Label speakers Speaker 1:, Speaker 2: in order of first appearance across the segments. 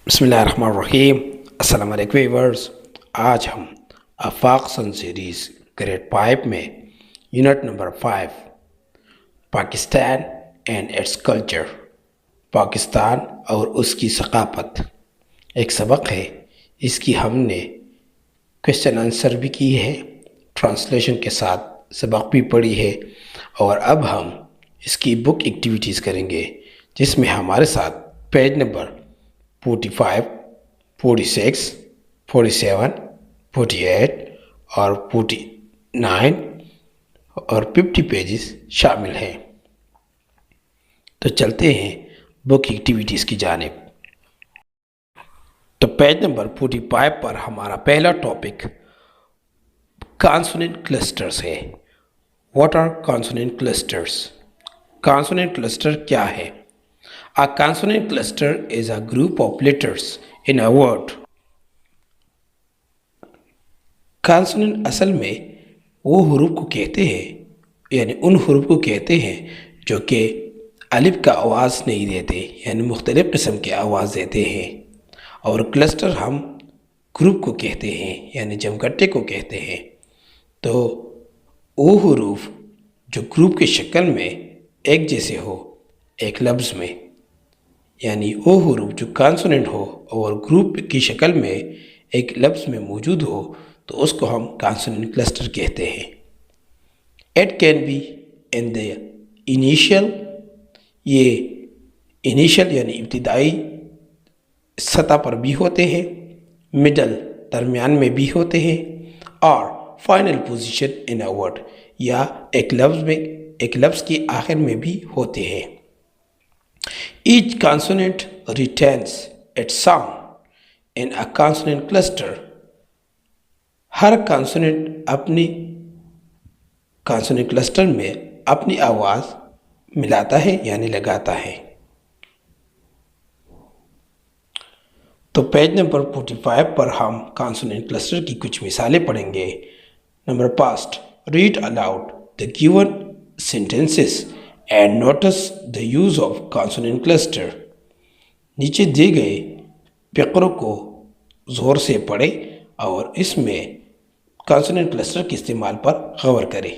Speaker 1: बिस्मिल्लाहिर्रहमानिर्रहीम। अस्सलाम वालेकुम व्यूअर्स। आज हम आफाक सन सीरीज़ ग्रेड 5 में unit number 5 Pakistan and its culture, Pakistan और उसकी सकाफ़त एक सबक है। इसकी हमने क्वेश्चन आंसर भी की है, ट्रांसलेशन के साथ सबक भी पढ़ी है और अब हम इसकी बुक एक्टिविटीज़ करेंगे, जिसमें हमारे साथ पेज नंबर 45, 46, 47, 48 और 49 और 50 पेजेस शामिल हैं। तो चलते हैं बुक एक्टिविटीज़ की जानिब। तो पेज नंबर 45 पर हमारा पहला टॉपिक कॉन्सोनेंट क्लस्टर्स है। What are consonant clusters? Consonant cluster क्या है? A consonant cluster is a group of letters in a word. Consonant असल में वो हुरूफ को कहते हैं, यानी उन हुरूफ को कहते हैं जो कि अलिफ का आवाज़ नहीं देते, यानी मुख्तलिफ़ किस्म के आवाज़ देते हैं। और क्लस्टर हम ग्रुप को कहते हैं, यानी जमघटे को कहते हैं। तो वो हुरूफ जो ग्रुप की शक्ल में एक जैसे हो एक लफ्ज़ में, यानी वो हुरूफ जो कॉन्सोनेंट हो और ग्रुप की शक्ल में एक लफ्ज़ में मौजूद हो, तो उसको हम कॉन्सोनेंट क्लस्टर कहते हैं। It can be in the initial, ये इनिशियल यानी इब्तिदाई सतह पर भी होते हैं, मिडल दरमियान में भी होते हैं, और final position in a word, या एक लफ्ज़ की आखिर में भी होते हैं। Each consonant retains its sound in a consonant cluster. Her consonant अपनी consonant cluster में अपनी आवाज़ मिलाता है यानी लगाता है। तो पेज नंबर 45 पर हम consonant cluster की कुछ मिसालें पढ़ेंगे। Number past, read aloud the given sentences and notice the use of consonant cluster. नीचे दिए गए फ़िक्रों को ज़ोर से पढ़ें और इसमें consonant cluster के इस्तेमाल पर गौर करें।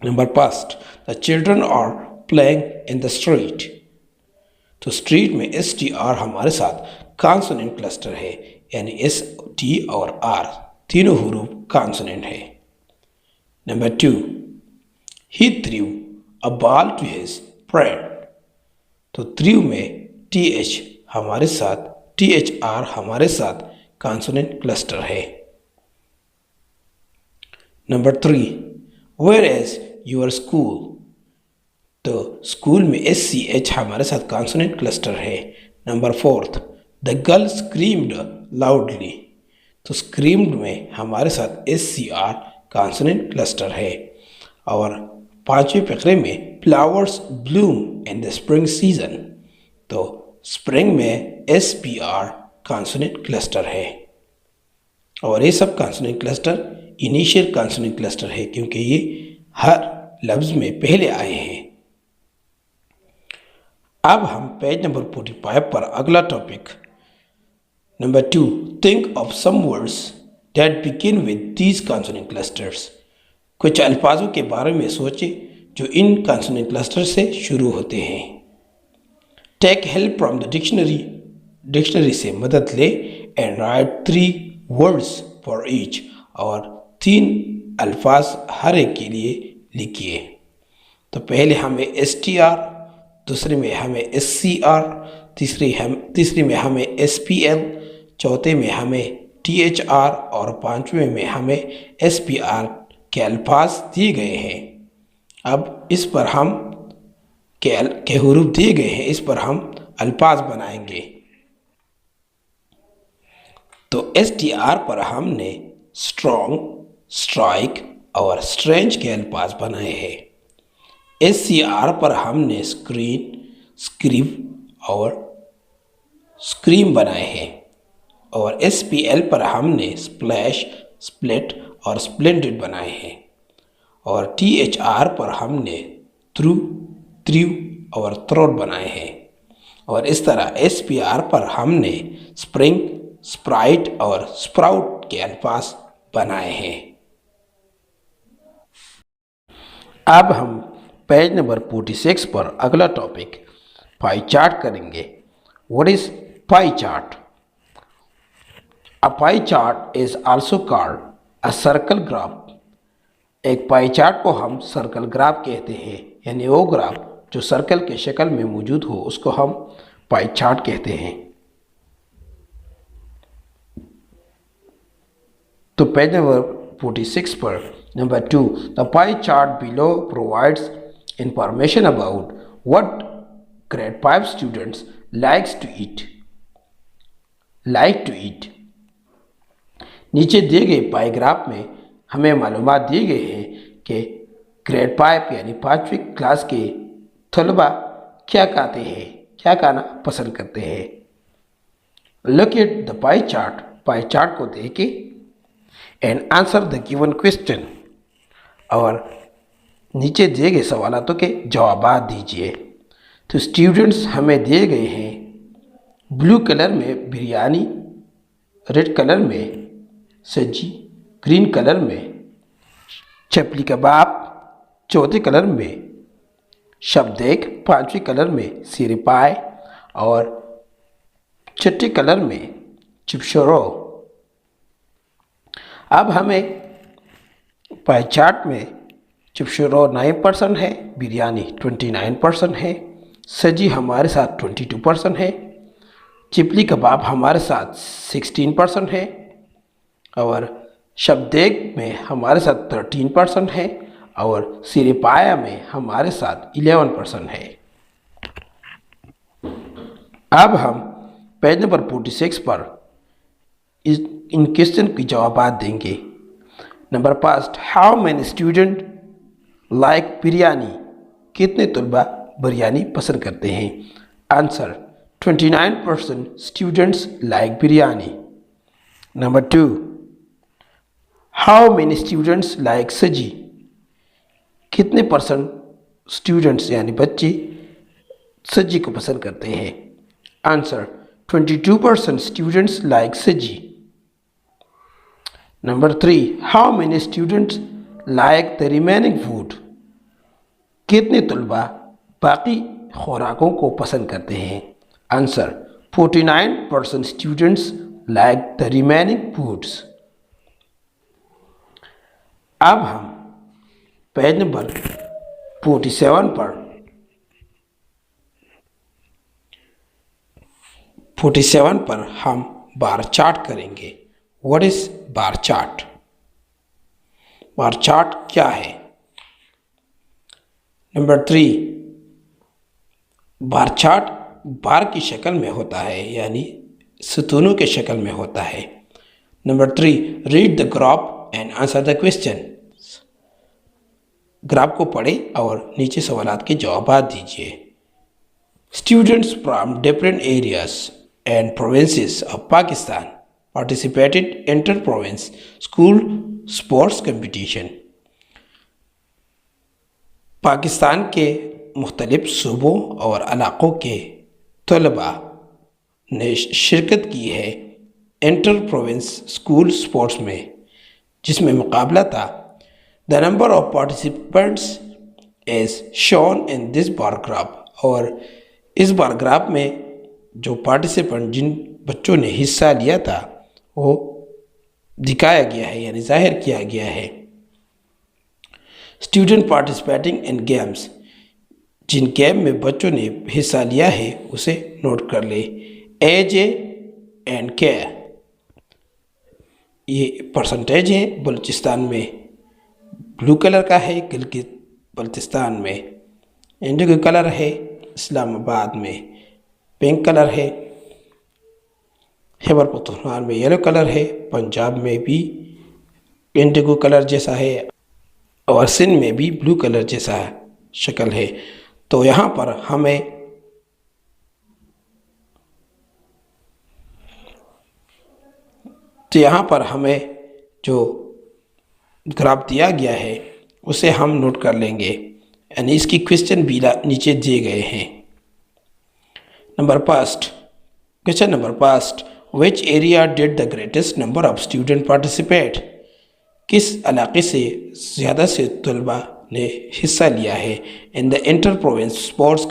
Speaker 1: Number past, the children are playing in the street. तो स्ट्रीट में STR हमारे साथ consonant cluster है, यानी S, T और R तीनों हुरूफ consonant है। Number 2, he threw a ball to his friend. तो थ्रू में TH हमारे साथ THR हमारे साथ कॉन्सोनेंट क्लस्टर है। Number 3, where is your school? तो स्कूल में SCH हमारे साथ कॉन्सोनेंट क्लस्टर है। Number 4, the girl screamed loudly. तो स्क्रीम्ड में हमारे साथ SCR कॉन्सोनेंट क्लस्टर है। और पांचवें फ़िक्रे में flowers Bloom in the spring season. तो स्प्रिंग में SPR कॉन्सोनेंट क्लस्टर है। और ये सब consonant cluster initial consonant cluster है, क्योंकि ये हर लफ्ज़ में पहले आए हैं। अब हम पेज नंबर 45 पर अगला topic number 2, think of some words that begin with these consonant clusters. कुछ अल्फाजों के बारे में सोचें जो इन कॉन्सोनेंट क्लस्टर से शुरू होते हैं। Take help from the dictionary से मदद ले and write 3 words for each, और 3 अल्फाज हर एक के लिए लिखिए। तो पहले हमें STR, दूसरे में हमें SCR, तीसरी में हमें SPL, चौथे में हमें THR और पांचवें में हमें SPR के अल्फाज दिए गए हैं। अब इस पर हम के हुरूफ दिए गए हैं, इस पर हम अल्फाज बनाएंगे। तो STR पर हमने स्ट्रॉन्ग, स्ट्राइक और स्ट्रेंज के अल्फाज बनाए हैं। SCR पर हमने स्क्रीन, स्क्रीव और स्क्रीम बनाए हैं। और SPL पर हमने स्प्लैश, स्प्लिट और स्प्लेंडेड बनाए हैं। और THR पर हमने थ्रू, थ्रू और थ्रोट बनाए हैं। और इस तरह SPR पर हमने स्प्रिंग, स्प्राइट और स्प्राउट के अल्फाज बनाए हैं। अब हम पेज नंबर 46 पर अगला टॉपिक पाई चार्ट करेंगे। What is pie chart? A pie chart is also called a circle graph. एक पाई चार्ट को हम सर्कल ग्राफ कहते हैं, यानी वो ग्राफ जो सर्कल के शक्ल में मौजूद हो उसको हम पाई चार्ट कहते हैं। तो पेज नंबर 46 पर number 2, the pie chart below provides information about what grade 5 students like to eat. नीचे दिए गए पाई ग्राफ में हमें मालूमात दी गई है कि ग्रेड 5 यानी 5वीं क्लास के तलबा क्या खाते हैं, क्या खाना पसंद करते हैं। Look at the pie chart को देखें and answer the given question, और नीचे दिए गए सवालों के जवाब दीजिए। तो स्टूडेंट्स हमें दिए गए हैं ब्लू कलर में बिरयानी, रेड कलर में सब्जी, ग्रीन कलर में चपली कबाब, चौथे कलर में शबदेक, पांचवी कलर में सीरे पाए और छठे कलर में चिप्सरो। अब हमें पाई चार्ट में चिप्सरो 9% है, बिरयानी 29% है, सब्जी हमारे साथ 22% है, चिपली कबाब हमारे साथ 16% है और शबदेग में हमारे साथ 13% है और सिरिपाया में हमारे साथ 11% है। अब हम पेज नंबर 46 पर इन क्वेश्चन के जवाब देंगे। Number 5, how many student like biryani? कितने तलबा बिरयानी पसंद करते हैं? Answer 29% students like biryani. Number 2, how many students like सब्जी? कितने परसेंट स्टूडेंट्स यानी बच्चे सब्जी को पसंद करते हैं? आंसर 22% स्टूडेंट्स लाइक सब्जी। Number 3, how many students like the remaining food? कितने तलबा बाकी खुराकों को पसंद करते हैं? Answer 49% students like the remaining foods. अब हम पेज नंबर 47 पर हम बार चार्ट करेंगे। What is bar chart? Bar chart क्या है? नंबर 3, बार चार्ट बार की शक्ल में होता है, यानी सतूनों के शक्ल में होता है। Number 3, read the graph and answer the question. Graph को पढ़ें और नीचे सवालात के जवाब दीजिए। Students from different areas and provinces of Pakistan participated inter-province school sports competition। Pakistan के मुख्तलिफ सूबों और इलाक़ों के तलबा ने शिरकत की है इंटर प्रोविंस स्कूल स्पोर्ट्स में, जिसमें मुकाबला था। The number of participants is shown in this bar graph. और इस बार ग्राफ में जो पार्टिसिपेंट, जिन बच्चों ने हिस्सा लिया था, वो दिखाया गया है, यानी जाहिर किया गया है। स्टूडेंट पार्टिसिपेटिंग इन गेम्स, जिन गेम में बच्चों ने हिस्सा लिया है उसे नोट कर ले। एज एंड के ये परसेंटेज है। बलूचिस्तान में ब्लू कलर का है, गिलगित बल्तिस्तान में इंडिगो कलर है, इस्लामाबाद में पिंक कलर है, खैबर पख्तूनख्वा में येलो कलर है, पंजाब में भी इंडिगो कलर जैसा है और सिंध में भी ब्लू कलर जैसा शक्ल है। तो यहाँ पर हमें जो ग्राफ दिया गया है उसे हम नोट कर लेंगे, यानी इसकी क्वेश्चन भी नीचे दिए गए हैं। Number first, question number first, which area did the greatest number of students participate? किस इलाके से ज़्यादा से तलबा ने हिस्सा लिया है in the inter province sports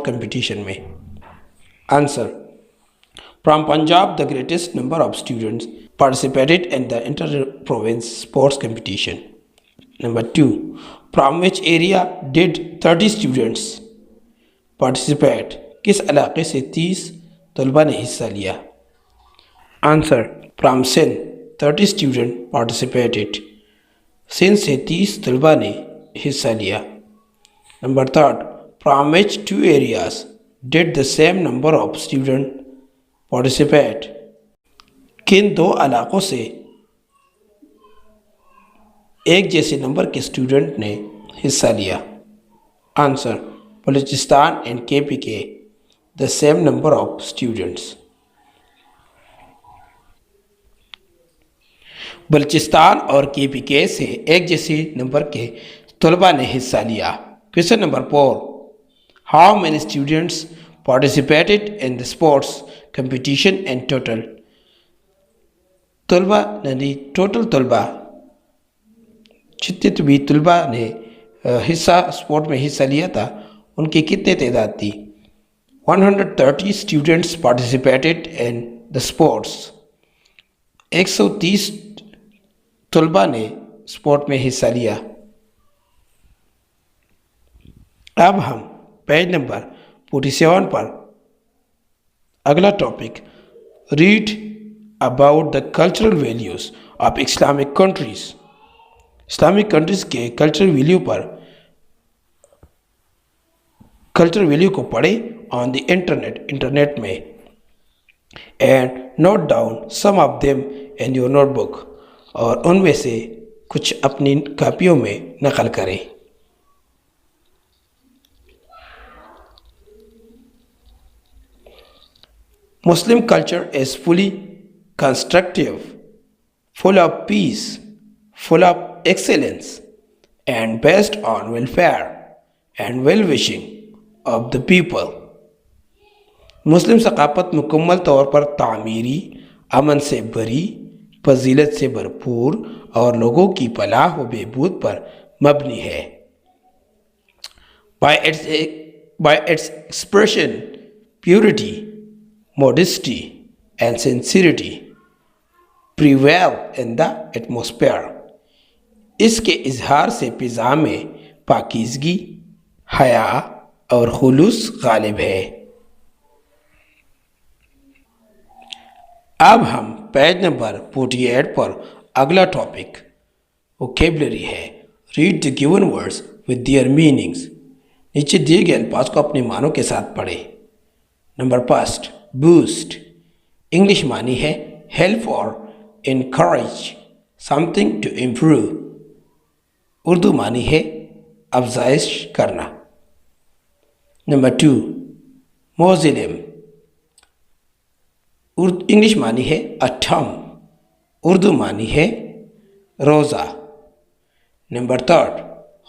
Speaker 1: competition में? Answer, from Punjab the greatest number of students participated in the inter-province sports competition. Number 2. From which area did 30 students participate? किस इलाके से 30 तलबा ने हिस्सा लिया? Answer, from Sindh 30 students participated. Sindh से 30 तलबा ने हिस्सा लिया. Number 3. From which two areas did the same number of students participate? किन दो इलाकों से एक जैसे नंबर के स्टूडेंट ने हिस्सा लिया? Answer, Balochistan and KPK the same number of students. Balochistan और KPK से एक जैसे नंबर के तलबा ने हिस्सा लिया. Question number 4, how many students participated in the sports competition and total? तलबा यानी टोटल तलबा, जितने भी तलबा ने हिस्सा स्पोर्ट में हिस्सा लिया था उनकी कितने तादाद थी? 130 students participated in the sports. 130 तलबा ने स्पोर्ट में हिस्सा लिया. अब हम पेज नंबर 47 पर अगला topic, read about the cultural values of Islamic countries. Islamic countries के कल्चरल वैल्यू को पढ़े ऑन द इंटरनेट में, and note down some of them in your notebook, और उनमें से कुछ अपनी कापियों में नकल करें. Muslim culture is fully constructive, full of peace, full of excellence, and based on welfare and well-wishing of the people. मुस्लिम सकाफ़त मुकम्मल तौर पर तामीरी, अमन से भरी, फजीलत से भरपूर और लोगों की फलाह व बहबूद पर मबनी है. By its expression, purity, modesty, and sincerity prevail in the atmosphere. इसके इजहार से फिज़ा में पाकीज़गी, हया और खुलूस गालिब है. अब हम पेज नंबर 48 पर अगला टॉपिक वोकेबलरी है. Read the given words with their meanings. नीचे दिए गए अल्फाज को अपने मानों के साथ पढ़े. Number first, boost. इंग्लिश मानी है हेल्प और encourage something to improve. Urdu मानी है अफजाइश करना. नंबर 2, मोज़िलम. इंग्लिश मानी है अठम, उर्दू मानी है रोज़ा. Number 3,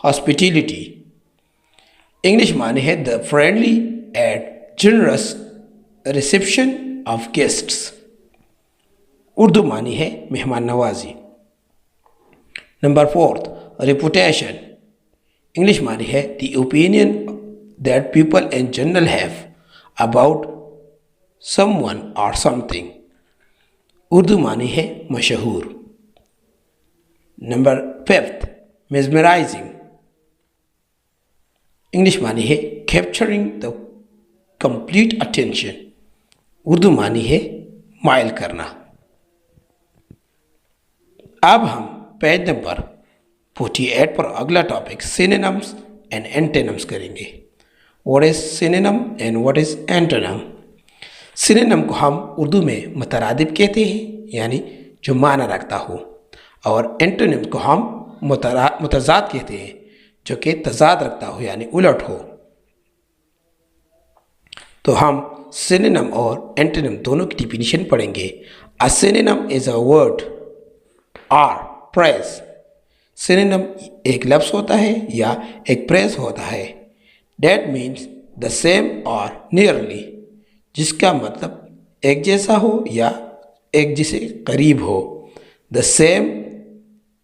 Speaker 1: hospitality. इंग्लिश मानी है the friendly and generous reception of guests. Urdu मानी है मेहमान नवाजी. Number 4, reputation. इंग्लिश मानी है the opinion that people in general have about someone और समथिंग. उर्दू मानी है मशहूर. Number 5, mesmerising. इंग्लिश मानी है capturing the complete attention. Urdu मानी है माइल करना. अब हम पेज नंबर 48 पर अगला टॉपिक सिनोनिम्स एंड एंटोनिम्स करेंगे. What is synonym and what is antonym? Synonym को हम उर्दू में मुतरादिफ कहते हैं, यानी जो माना रखता हो, और एंटोनिम को हम मुतजाद कहते हैं, जो कि तजाद रखता हो यानी उलट हो. तो हम सिनोनिम और एंटोनिम दोनों की डिफिनीशन पढ़ेंगे. A synonym is a word और प्रेज. सिनोनिम एक लफ्ज़ होता है या एक प्रेज होता है. डेट मीन्स द सेम और नियरली, जिसका मतलब एक जैसा हो या एक जैसे करीब हो। The same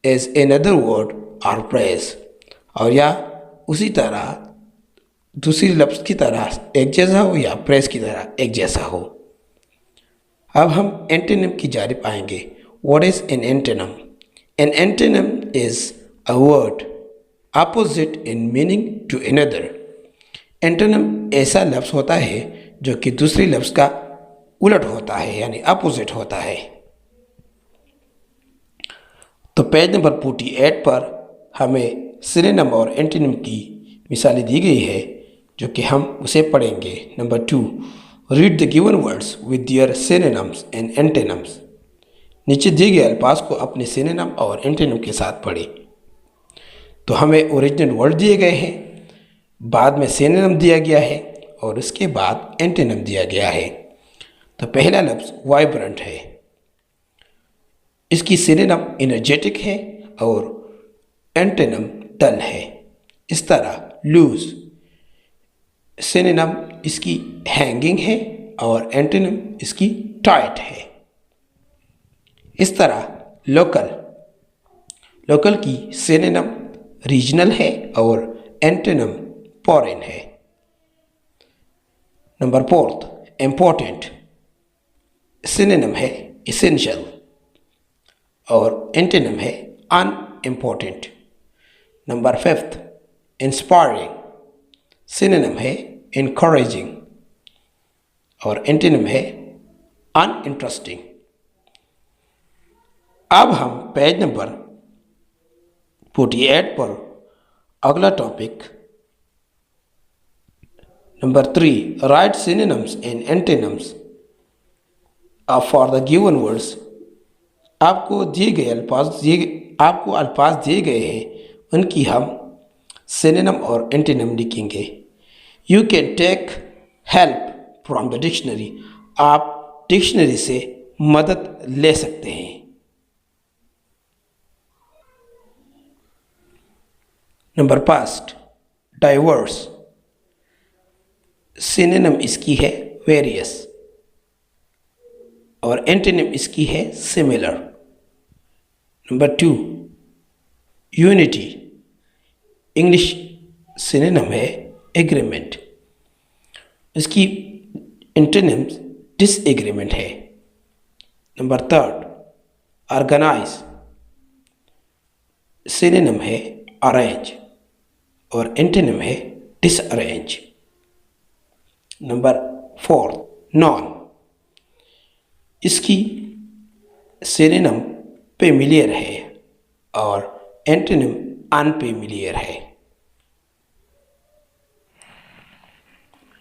Speaker 1: is another word और प्रेज, और या उसी तरह दूसरी लफ्ज़ की तरह एक जैसा हो या प्रेस की तरह एक जैसा हो। अब हम एंटोनिम की जानिब आएंगे। What is an antonym? An antonym is a word opposite in meaning to another. Antonym ऐसा लफ्ज़ होता है जो कि दूसरी लफ्ज़ का उलट होता है, यानी अपोजिट होता है। तो पेज नंबर 48 पर हमें सिनोनिम और एंटोनिम की मिसालें दी गई है, जो कि हम उसे पढ़ेंगे। Number 2, read the given words with their synonyms and antonyms. नीचे दिए गए अल्फाज को अपने सिनोनिम और एंटोनिम के साथ पढ़ें। तो हमें ओरिजिनल वर्ड दिए गए हैं, बाद में सिनोनिम दिया गया है और उसके बाद एंटोनिम दिया गया है। तो पहला लफ्ज़ वाइब्रेंट है, इसकी सिनोनिम एनर्जेटिक है और एंटोनिम डल है। इस तरह लूज सिनोनिम इसकी हैंगिंग है और एंटोनिम इसकी टाइट है। इस तरह लोकल की सिनोनिम रीजनल है और एंटोनिम फॉरेन है। नंबर 4, इम्पोर्टेंट सिनोनिम है इसेंशियल और एंटोनिम है अनइम्पोर्टेंट। नंबर 5, इंस्पायरिंग सिनोनिम है इनकरेजिंग और एंटोनिम है अनइंटरेस्टिंग। अब हम पेज नंबर 48 पर अगला topic number 3, right synonyms and antonyms for the given words. आपको अल्फाज दिए गए हैं, उनकी हम सिनोनिम और एंटोनिम लिखेंगे। You can take help from the dictionary. आप डिक्शनरी से मदद ले सकते हैं। नंबर 5, डाइवर्स सिनोनिम इसकी है वेरियस और एंटोनिम इसकी है similar. Number 2, unity English synonym है एग्रीमेंट, इसकी एंटोनिम डिसएग्रीमेंट है। नंबर 3, ऑर्गेनाइज सिनोनिम है अरेंज और एंटोनिम है डिसअरेंज। नंबर 4, नॉन, इसकी सिनोनिम फेमिलियर है और एंटोनिम अनफेमिलियर है।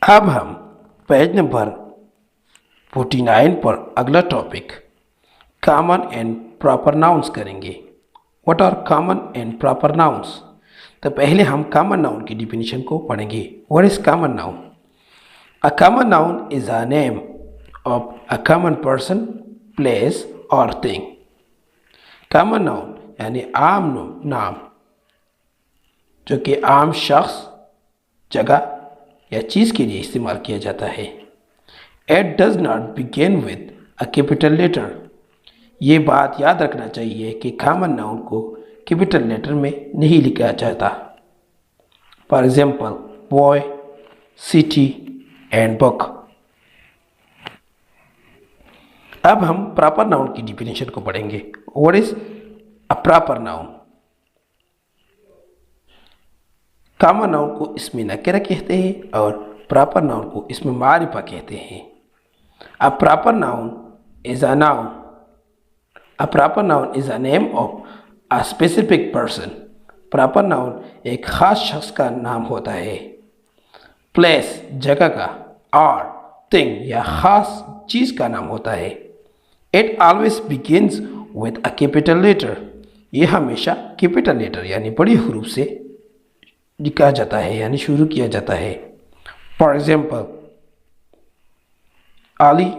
Speaker 1: अब हम पेज नंबर 49 पर अगला topic common and proper nouns करेंगे। What are common and proper nouns? तो पहले हम कॉमन नाउन की डिफिनीशन को पढ़ेंगे। What is common noun? A common noun is a name of a common person, place और थिंग। कॉमन नाउन यानी आम नाम, जो कि आम शख्स, जगह या चीज़ के लिए इस्तेमाल किया जाता है। It does not begin with a capital letter. ये बात याद रखना चाहिए कि कॉमन नाउन को कैपिटल लेटर में नहीं लिखा जाता। For example boy, city and book. अब हम प्रॉपर नाउन की डिफिनेशन को पढ़ेंगे। What is a proper noun? Common noun को इसमें नकिरा कहते हैं और प्रॉपर नाउन को इसमें मारिफा कहते हैं। अ proper noun is a noun. A proper noun is a name of a specific person. Proper noun एक खास शख्स का नाम होता है। प्लेस जगह का, और थिंग या खास चीज़ का नाम होता है। It always begins with a capital letter. ये हमेशा कैपिटल लेटर यानी बड़ी हरूफ से लिखा जाता है यानी शुरू किया जाता है। फॉर एग्जाम्पल अली,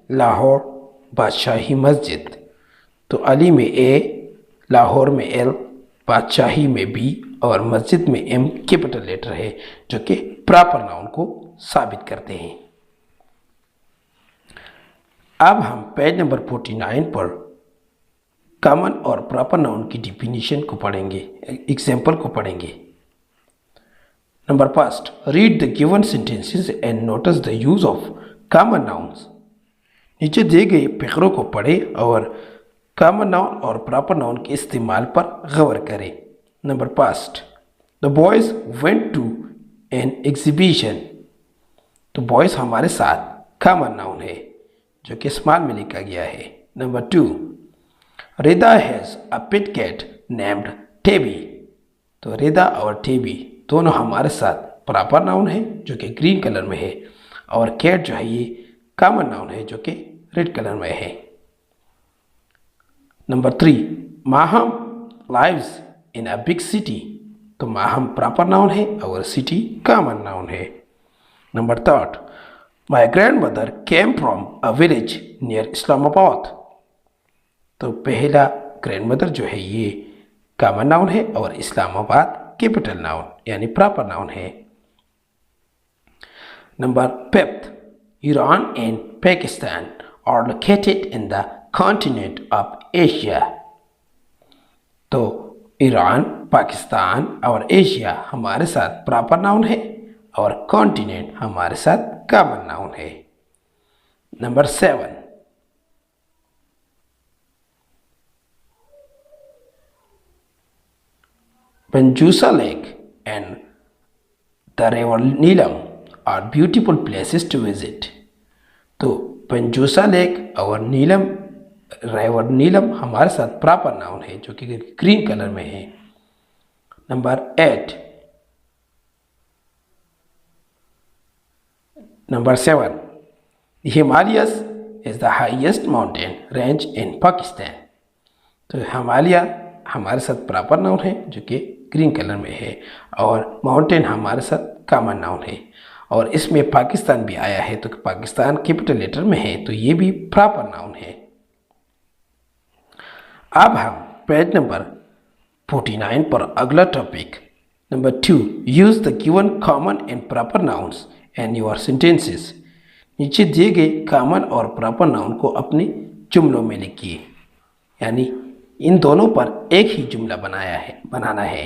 Speaker 1: लाहौर, बादशाही मस्जिद। तो अली में ए, लाहौर में एल, बादशाही में बी और मस्जिद में एम कैपिटल लेटर है जो कि प्रॉपर नाउन को साबित करते हैं। अब हम पेज नंबर 49 पर कॉमन और प्रॉपर नाउन की डिफिनीशन को पढ़ेंगे, एग्जाम्पल को पढ़ेंगे। Number first, read the given sentences and notice the use of common nouns. नीचे दिए गए फिक्रों को पढ़ें और कॉमन नाउन और प्रॉपर नाउन के इस्तेमाल पर गौर करें। Number first, the boys went to an exhibition. तो बॉयज़ हमारे साथ कॉमन नाउन है जो कि स्मॉल में लिखा गया है। Number two, Rida has a pet cat named Tabby. तो रेदा और टेबी दोनों हमारे साथ प्रॉपर नाउन है जो कि ग्रीन कलर में है, और कैट जो है ये कॉमन नाउन है जो कि रेड कलर में है। Number three, Maham lives in a big city. तो माहम प्रॉपर नाउन है और सिटी कॉमन नाउन है। Number third, my grand mother came from a village near Islamabad. तो पहला ग्रैंड मदर जो है ये कॉमन नाउन है और इस्लामाबाद कैपिटल नाउन यानी प्रॉपर नाउन है। Number fifth, Iran and Pakistan are located in the continent of Asia. तो ईरान, पाकिस्तान और एशिया हमारे साथ प्रॉपर नाउन है और कॉन्टिनेंट हमारे साथ कॉमन नाउन है। Number seven, Banjusa Lake and the river Neelam are beautiful places to visit. तो पंजूसा लेक और नीलम रिवर नीलम हमारे साथ प्रॉपर नाउन है जो कि ग्रीन कलर में है। Number 8, number 7, Himalayas is the highest mountain range इन पाकिस्तान। तो हिमालय हमारे साथ प्रॉपर नाउन है जो कि ग्रीन कलर में है, और माउंटेन हमारे साथ कॉमन नाउन है, और इसमें पाकिस्तान भी आया है तो पाकिस्तान कैपिटल लेटर में है तो ये भी प्रॉपर नाउन है। अब हम पेज नंबर 49 पर अगला topic number 2, use the given common and proper nouns and your sentences. नीचे दिए गए कॉमन और प्रॉपर नाउन को अपने जुमलों में लिखिए, यानी इन दोनों पर एक ही जुमला बनाना है।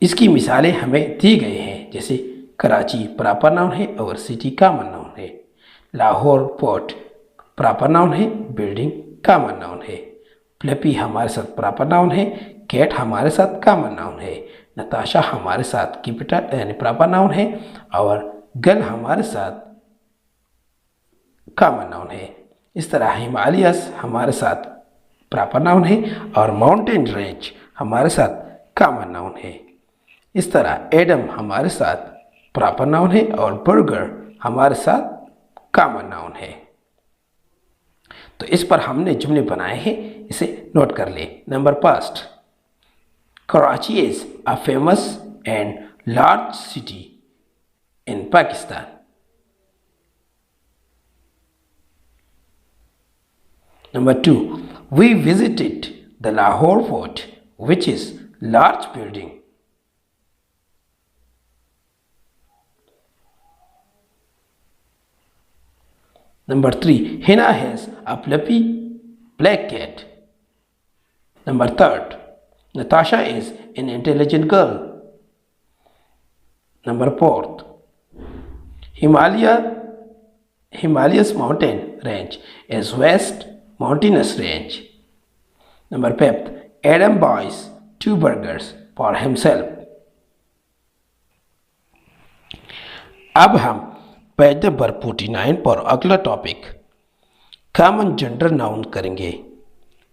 Speaker 1: इसकी मिसालें हमें दी गई हैं, जैसे कराची प्रॉपर नाउन है और सिटी कॉमन नाउन है, लाहौर पोर्ट प्रॉपर नाउन है, बिल्डिंग कॉमन नाउन है, फ्लपी हमारे साथ प्रॉपर नाउन है, कैट हमारे साथ कॉमन नाउन है, नताशा हमारे साथ कैपिटल यानी प्रॉपर नाउन है, और गर्ल हमारे साथ कॉमन नाउन है। इस तरह हिमालयस हमारे साथ प्रॉपर नाउन है और माउंटेन रेंज हमारे साथ कॉमन नाउन है। इस तरह एडम हमारे साथ प्रॉपर नाउन है और बर्गर हमारे साथ कॉमन नाउन है। तो इस पर हमने जुमले बनाए हैं, इसे नोट कर ले। Number first, Karachi is a famous and large city in Pakistan. Number 2, we visited the Lahore Fort, which is large building. Number 3, Hina has a fluffy black cat. Number 3, Natasha is an intelligent girl. Number 4, Himalayas mountain range is West mountainous range. Number 5, Adam buys 2 burgers for himself. अब हम page number 49 पर अगला topic common gender noun करेंगे।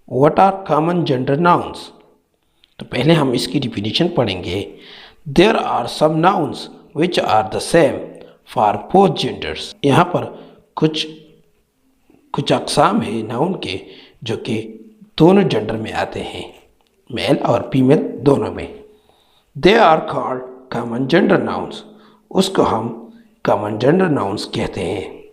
Speaker 1: What are common gender nouns? तो पहले हम इसकी definition पढ़ेंगे। There are some nouns which are the same for both genders. यहाँ पर कुछ अक़साम है नाउन के जो कि दोनों जेंडर में आते हैं, मेल और फीमेल दोनों में। They are called common gender nouns, उसको हम कॉमन जेंडर नाउन्स कहते हैं।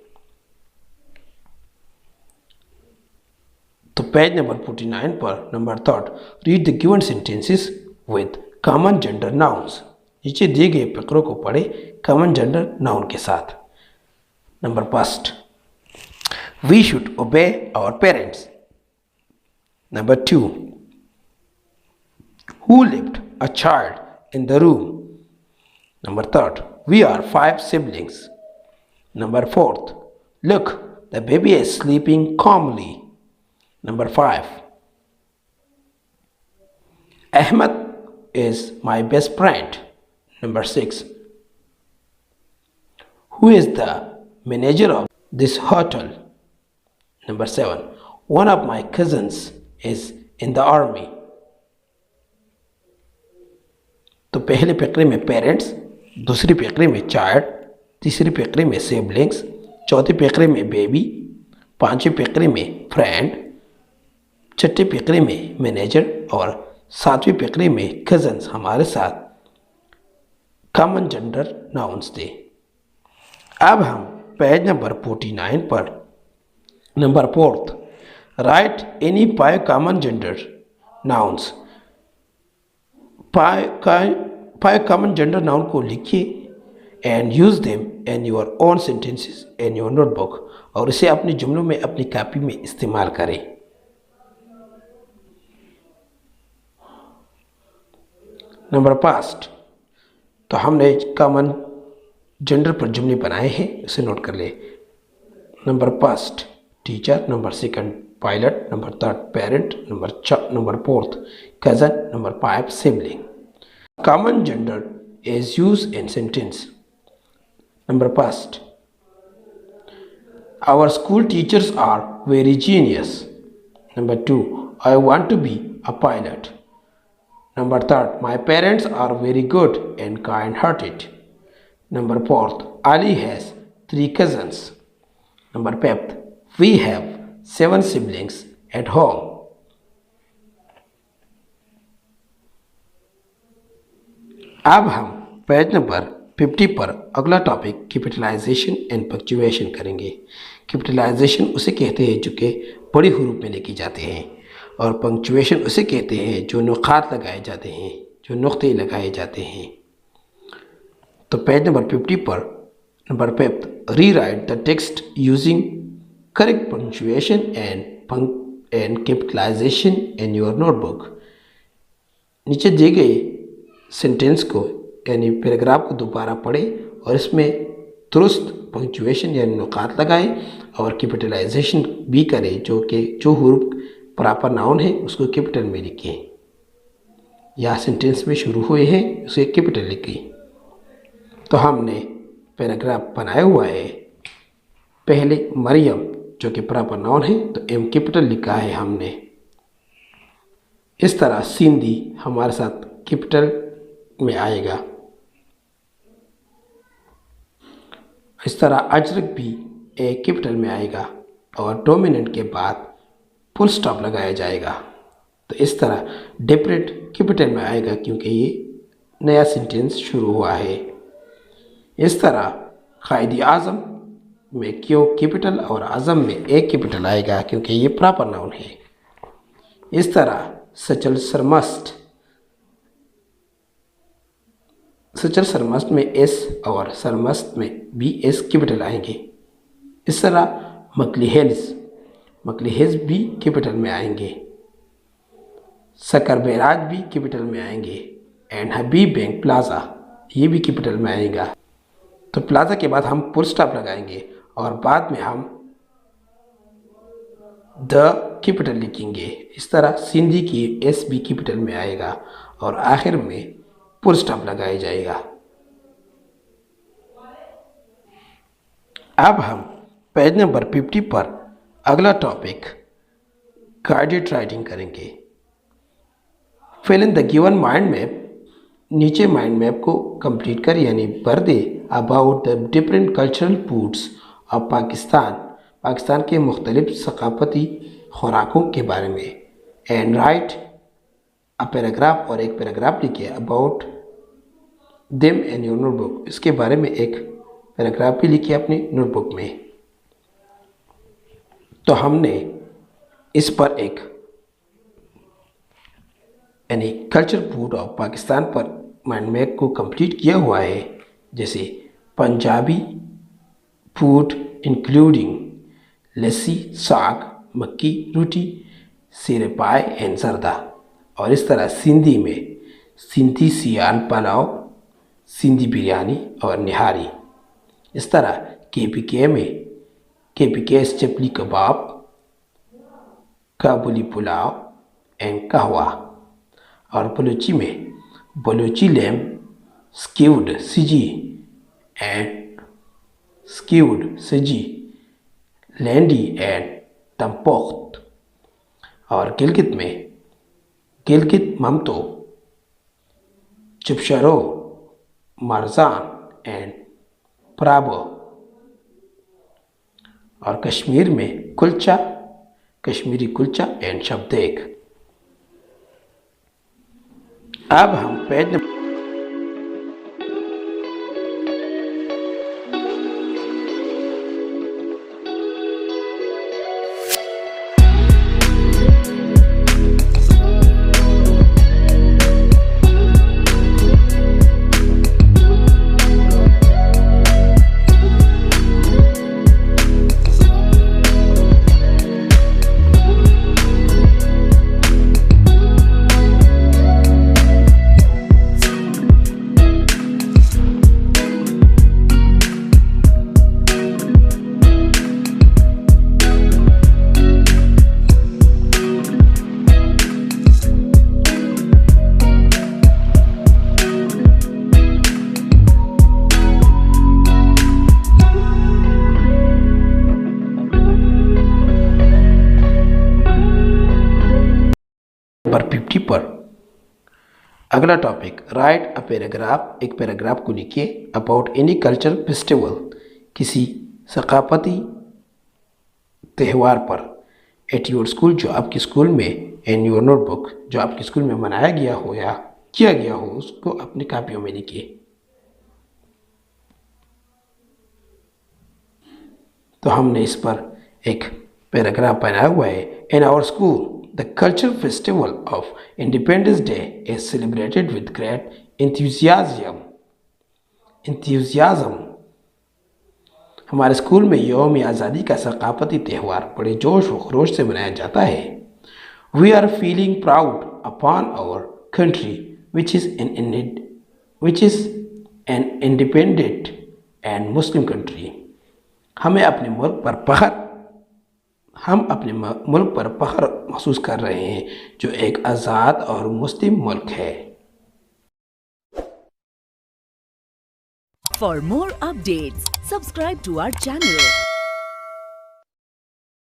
Speaker 1: तो पेज नंबर 49 पर number 3 read the given sentences with common gender nouns. नीचे दिए गए फकरों को पढ़े कॉमन जेंडर नाउन के साथ। Number first, we should obey our parents. Number 2, who lift a child in the room. Number 3, we are 5 siblings. Number 4, look, the baby is sleeping calmly. Number 5, Ahmed is my best friend. Number 6, who is the manager of this hotel? Number 7, one of my cousins is in the army. तो पहले फकरे में parents, दूसरी फकरे में child, तीसरी फकरे में siblings, चौथी फकरे में baby, पांचवी फकरे में फ्रेंड, छठी फकरे में मैनेजर और सातवीं फकरे में कजन्स हमारे साथ कॉमन जेंडर नाउन्स थे। अब हम पेज नंबर 49 पर number 4 right any 5 common gender nouns. 5 common gender noun को लिखिए and use them in your own sentences in your notebook, और इसे अपने जुमलों में अपनी कॉपी में इस्तेमाल करें। नंबर 5, तो हमने कॉमन जेंडर पर जुमले बनाए हैं, इसे नोट कर ले। Number 1 teacher, number 2 pilot, number 3 parent, number 4 cousin, number 5 sibling. Common gender is used in sentence. Number 1, our school teachers are very genius. Number 2, I want to be a pilot. Number 3, my parents are very good and kind-hearted. Number 4, Ali has 3 cousins. Number 5, we have 7 siblings at home. अब हम page number 50 पर अगला topic capitalisation and punctuation करेंगे। Capitalisation उसे कहते हैं जो कि बड़ी हरूफ में लिखी जाते हैं, और पंक्चुएशन उसे कहते हैं जो नुक़ात लगाए जाते हैं, जो नुक्ते लगाए जाते हैं। तो पेज नंबर 50 पर number 5 rewrite the text using correct punctuation and capitalisation in your notebook. नीचे दिए गए सेंटेंस को यानी पैराग्राफ को दोबारा पढ़े और इसमें दुरुस्त पंक्चुएशन यानी नुक़ात लगाए और कैपिटलाइजेशन भी करें, जो कि जो हुरूफ प्रॉपर नाउन है उसको कैपिटल में लिखें, या सेंटेंस में शुरू हुए हैं उसे कैपिटल लिखें। तो हमने पैराग्राफ बनाया हुआ है। पहले मरियम जो कि प्रॉपर नाउन है तो एम कैपिटल लिखा है हमने। इस तरह सिंधी हमारे साथ कैपिटल में आएगा। इस तरह अजरक भी एक कैपिटल में आएगा और डोमिनेंट के बाद फुल स्टॉप लगाया जाएगा। तो इस तरह डिफरेंट कैपिटल में आएगा क्योंकि ये नया सेंटेंस शुरू हुआ है। इस तरह कायद आज़म में क्यों कैपिटल और आज़म में एक कैपिटल आएगा क्योंकि ये प्रॉपर नाउन है। इस तरह सचल सरमस्त में एस और सरमस्त में भी एस कैपिटल आएंगे। इस तरह मकलिहेज भी कैपिटल में आएंगे। सकर बैराज भी कैपिटल में आएंगे। एंड हबीब बैंक प्लाज़ा ये भी कैपिटल में आएगा। तो प्लाज़ा के बाद हम फुल स्टॉप लगाएंगे और बाद में हम द कैपिटल लिखेंगे। इस तरह सिंधी की एस भी कैपिटल में आएगा और आखिर में फुल स्टॉप लगाया जाएगा। अब हम पेज नंबर 50 पर अगला टॉपिक गाइडेड राइटिंग करेंगे। Fill in the given mind map. नीचे माइंड मैप को कंप्लीट कर यानी भर दे about the different cultural foods of Pakistan के मुख्तलिफ सकाफती खुराकों के बारे में। एंड राइट अ पैराग्राफ और एक पैराग्राफ लिखिए about them in your notebook. इसके बारे में एक पैराग्राफ भी लिखिए अपनी नोटबुक में। तो हमने इस पर एक यानी कल्चर फूड ऑफ पाकिस्तान पर माइंड मैप को कंप्लीट किया हुआ है, जैसे पंजाबी फूड इंक्लूडिंग लस्सी, साग, मक्की रोटी, सिर पाए एंड जर्दा। और इस तरह सिंधी में सिंधी सियाल पुलाव, सिंधी बिरयानी और निहारी। इस तरह KPK में KPK chapli kebab, Kabuli pulao and kahwa. और बलूची में Balochi lamb skewed sajji and skewed sajji, landi and तमपोख्त। और गिलगित में गिलगित ममतो, चुपशरो, मारजान एंड प्राबो। और कश्मीर में कुलचा, कश्मीरी कुलचा एंड शब्देक। अब हम पेज नंबर 50 पर अगला टॉपिक, राइट अ पैराग्राफ। एक पैराग्राफ को लिखिए अबाउट एनी कल्चरल फेस्टिवल, किसी सकाफती त्यौहार पर, एट योर स्कूल, जो आपके स्कूल में, इन योर नोटबुक, जो आपके स्कूल में मनाया गया हो या किया गया हो, उसको अपनी कापियों में लिखिए। तो हमने इस पर एक पैराग्राफ बनाया हुआ है। In our school the cultural festival of independence day is celebrated with great enthusiasm. हमारे स्कूल में यौम आज़ादी का सकाफती त्यौहार बड़े जोश व खरोश से मनाया जाता है। We are feeling proud upon our country which is an independent and Muslim country. हम अपने मुल्क पर फख्र महसूस कर रहे हैं, जो एक आज़ाद और मुस्लिम मुल्क है।
Speaker 2: For more updates, subscribe to our channel.